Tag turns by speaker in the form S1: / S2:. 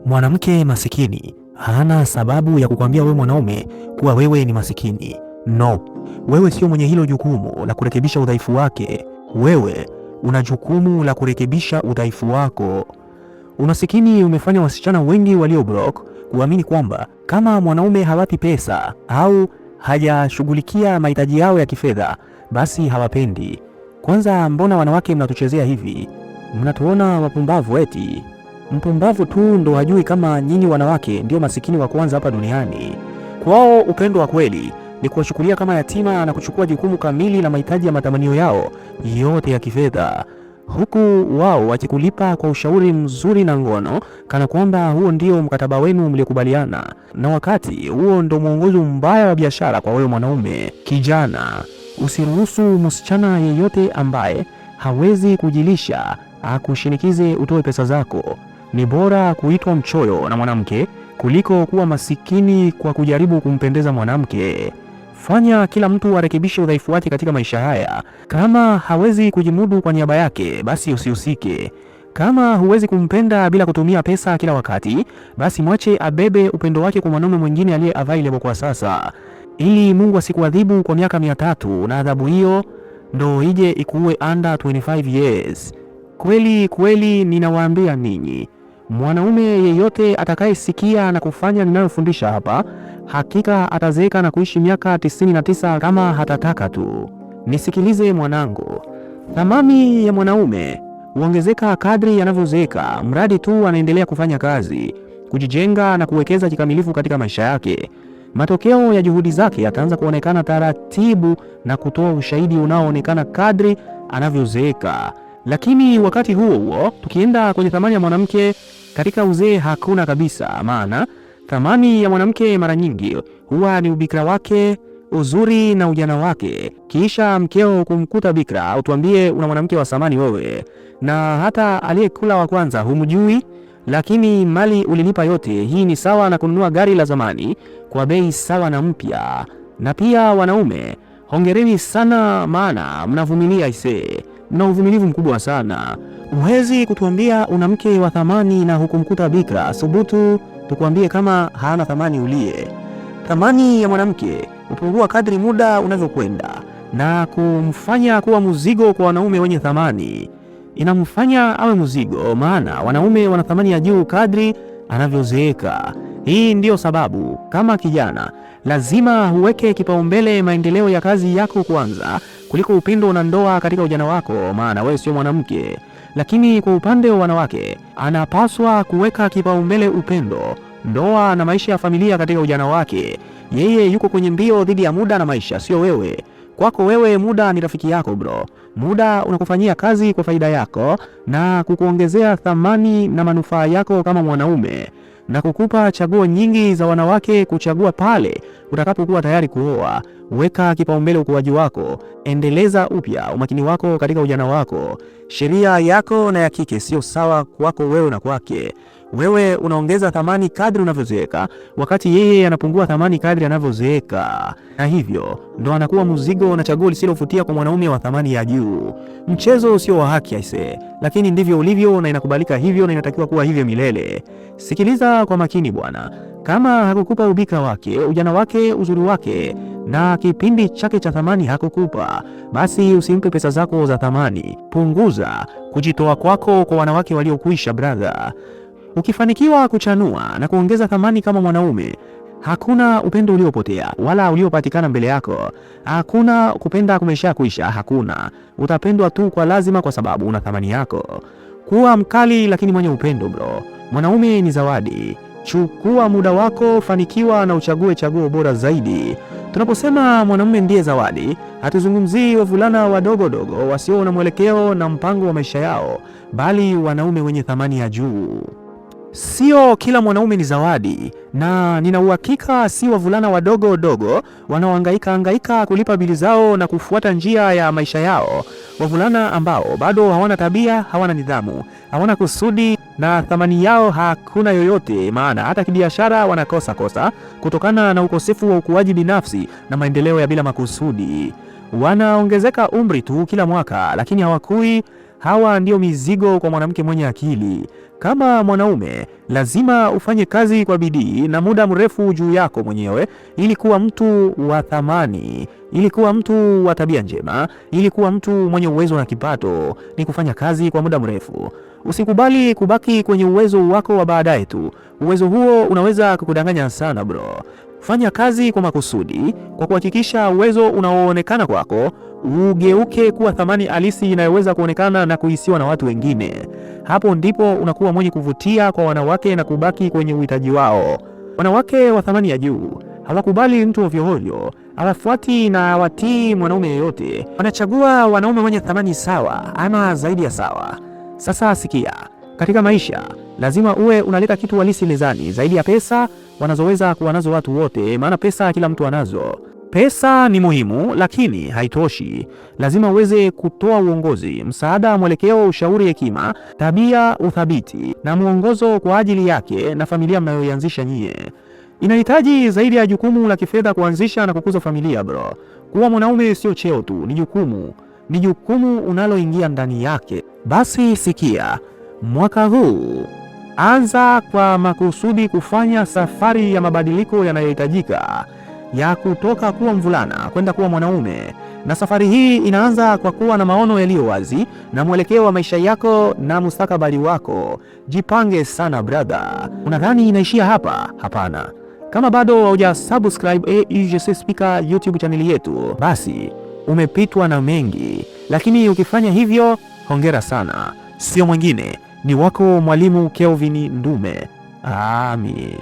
S1: Mwanamke masikini hana sababu ya kukwambia wewe mwanaume kuwa wewe ni masikini. No, wewe sio mwenye hilo jukumu la kurekebisha udhaifu wake. Wewe una jukumu la kurekebisha udhaifu wako. Umasikini umefanya wasichana wengi walio broke kuamini kwamba kama mwanaume hawapi pesa au hajashughulikia mahitaji yao ya kifedha, basi hawapendi. Kwanza, mbona wanawake mnatuchezea hivi? Mnatuona wapumbavu eti? Mpumbavu tu ndo hajui kama nyinyi wanawake ndio masikini wa kwanza hapa duniani. Kwao upendo wa kweli ni kuwachukulia kama yatima na kuchukua jukumu kamili la mahitaji ya matamanio yao yote ya kifedha, huku wao wakikulipa kwa ushauri mzuri na ngono, kana kwamba huo ndio mkataba wenu mliokubaliana, na wakati huo ndo mwongozo mbaya wa biashara kwa wewe mwanaume. Kijana, usiruhusu msichana yeyote ambaye hawezi kujilisha akushinikize utoe pesa zako. Ni bora kuitwa mchoyo na mwanamke kuliko kuwa masikini kwa kujaribu kumpendeza mwanamke. Fanya kila mtu arekebishe udhaifu wake katika maisha haya. Kama hawezi kujimudu kwa niaba yake, basi usihusike. Kama huwezi kumpenda bila kutumia pesa kila wakati, basi mwache abebe upendo wake kwa mwanaume mwingine aliye available kwa sasa, ili Mungu asikuadhibu kwa miaka 300 na adhabu hiyo ndo ije ikuue under 25 years. Kweli ninawaambia ninyi, mwanaume yeyote atakayesikia na kufanya ninayofundisha hapa, hakika atazeeka na kuishi miaka 99 kama hatataka tu. Nisikilize mwanangu, thamani ya mwanaume huongezeka kadri yanavyozeeka, mradi tu anaendelea kufanya kazi, kujijenga na kuwekeza kikamilifu katika maisha yake. Matokeo ya juhudi zake yataanza kuonekana taratibu na kutoa ushahidi unaoonekana kadri anavyozeeka. Lakini wakati huo huo, tukienda kwenye thamani ya mwanamke katika uzee, hakuna kabisa. Maana thamani ya mwanamke mara nyingi huwa ni ubikra wake, uzuri na ujana wake. Kisha mkeo kumkuta bikra, au tuambie una mwanamke wa thamani wewe, na hata aliyekula wa kwanza humjui, lakini mali ulilipa yote. Hii ni sawa na kununua gari la zamani kwa bei sawa na mpya. Na pia wanaume, hongereni sana, maana mnavumilia ise, mna uvumilivu mkubwa sana. Huwezi kutuambia una mke wa thamani na hukumkuta bikra. Subutu tukuambie kama hana thamani ulie. Thamani ya mwanamke hupungua kadri muda unavyokwenda na kumfanya kuwa mzigo kwa wanaume wenye thamani. Inamfanya awe mzigo, maana wanaume wana thamani ya juu kadri anavyozeeka. Hii ndiyo sababu kama kijana lazima huweke kipaumbele maendeleo ya kazi yako kwanza kuliko upendo na ndoa katika ujana wako, maana wewe sio mwanamke. Lakini kwa upande wa wanawake, anapaswa kuweka kipaumbele upendo, ndoa na maisha ya familia katika ujana wake. Yeye yuko kwenye mbio dhidi ya muda na maisha, sio wewe. Kwako wewe muda ni rafiki yako bro. Muda unakufanyia kazi kwa faida yako na kukuongezea thamani na manufaa yako kama mwanaume, na kukupa chaguo nyingi za wanawake kuchagua pale utakapokuwa tayari kuoa. Weka kipaumbele ukuaji wako, endeleza upya umakini wako katika ujana wako. Sheria yako na ya kike sio sawa kwako wewe na kwake. Wewe unaongeza thamani kadri unavyozeeka, wakati yeye anapungua thamani kadri anavyozeeka, na hivyo ndo anakuwa mzigo na chaguo lisilovutia kwa mwanaume wa thamani ya juu. Mchezo sio wa haki aise, lakini ndivyo ulivyo na inakubalika hivyo na inatakiwa kuwa hivyo milele. Sikiliza kwa makini bwana, kama hakukupa ubika wake, ujana wake, uzuri wake na kipindi chake cha thamani hakukupa, basi usimpe pesa zako za thamani. Punguza kujitoa kwako kwa wanawake waliokuisha brother. Ukifanikiwa kuchanua na kuongeza thamani kama mwanaume, hakuna upendo uliopotea wala uliopatikana mbele yako. Hakuna kupenda kumesha kuisha, hakuna. Utapendwa tu kwa lazima kwa sababu una thamani yako. Kuwa mkali lakini mwenye upendo bro. Mwanaume ni zawadi. Chukua muda wako, fanikiwa na uchague chaguo bora zaidi. Tunaposema mwanamume ndiye zawadi, hatuzungumzii wavulana wadogo wasio na mwelekeo na mpango wa maisha yao, bali wanaume wenye thamani ya juu. Sio kila mwanaume ni zawadi, na nina uhakika si wavulana wadogo wanaohangaika kulipa bili zao na kufuata njia ya maisha yao. Wavulana ambao bado hawana tabia, hawana nidhamu, hawana kusudi na thamani yao hakuna yoyote, maana hata kibiashara wanakosa kutokana na ukosefu wa ukuaji binafsi na maendeleo ya bila makusudi. Wanaongezeka umri tu kila mwaka, lakini hawakui. Hawa ndio mizigo kwa mwanamke mwenye akili. Kama mwanaume, lazima ufanye kazi kwa bidii na muda mrefu juu yako mwenyewe ili kuwa mtu wa thamani, ili kuwa mtu wa tabia njema, ili kuwa mtu mwenye uwezo na kipato. Ni kufanya kazi kwa muda mrefu. Usikubali kubaki kwenye uwezo wako wa baadaye tu. Uwezo huo unaweza kukudanganya sana bro. Fanya kazi kwa makusudi, kwa kuhakikisha uwezo unaoonekana kwako ugeuke kuwa thamani halisi inayoweza kuonekana na kuhisiwa na watu wengine. Hapo ndipo unakuwa mwenye kuvutia kwa wanawake na kubaki kwenye uhitaji wao. Wanawake wa thamani ya juu hawakubali mtu ovyo, hawafuati na hawatii mwanaume yeyote. Wanachagua wanaume wenye thamani sawa ama zaidi ya sawa. Sasa sikia, katika maisha lazima uwe unaleta kitu halisi mezani zaidi ya pesa wanazoweza kuwa nazo watu wote, maana pesa kila mtu anazo. Pesa ni muhimu lakini haitoshi. Lazima uweze kutoa uongozi, msaada, mwelekeo, ushauri, hekima, tabia, uthabiti na mwongozo kwa ajili yake na familia mnayoianzisha nyie. Inahitaji zaidi ya jukumu la kifedha kuanzisha na kukuza familia bro. Kuwa mwanaume sio cheo tu, ni jukumu. Ni jukumu unaloingia ndani yake. Basi sikia, mwaka huu anza kwa makusudi kufanya safari ya mabadiliko yanayohitajika ya kutoka kuwa mvulana kwenda kuwa mwanaume. Na safari hii inaanza kwa kuwa na maono yaliyo wazi na mwelekeo wa maisha yako na mustakabali wako. Jipange sana brother. Unadhani inaishia hapa? Hapana. Kama bado hauja subscribe UGC Speaker YouTube channel yetu, basi umepitwa na mengi, lakini ukifanya hivyo hongera sana. Sio mwingine, ni wako mwalimu Kelvin Ndume. Amin.